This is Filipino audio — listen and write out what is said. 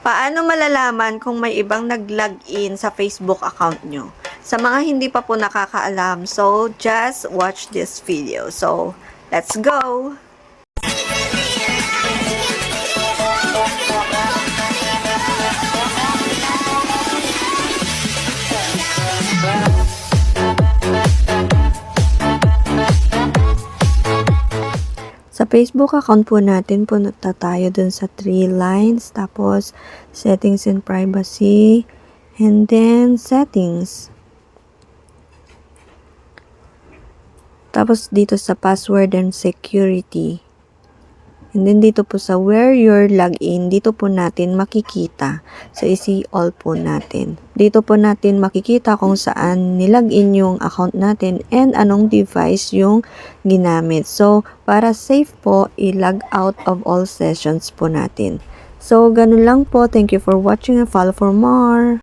Paano malalaman kung may ibang nag-login sa Facebook account nyo? Sa mga hindi pa po nakakaalam, so just watch this video. So, let's go! Sa Facebook account po natin, punta tayo dun sa 3 lines, tapos settings and privacy, and then settings. Tapos dito sa password and security. And then dito po sa where your login, dito po natin makikita. So isi all po natin. Dito po natin makikita kung saan nilagin yung account natin and anong device yung ginamit. So para safe po, i-log out of all sessions po natin. So ganun lang po. Thank you for watching and follow for more.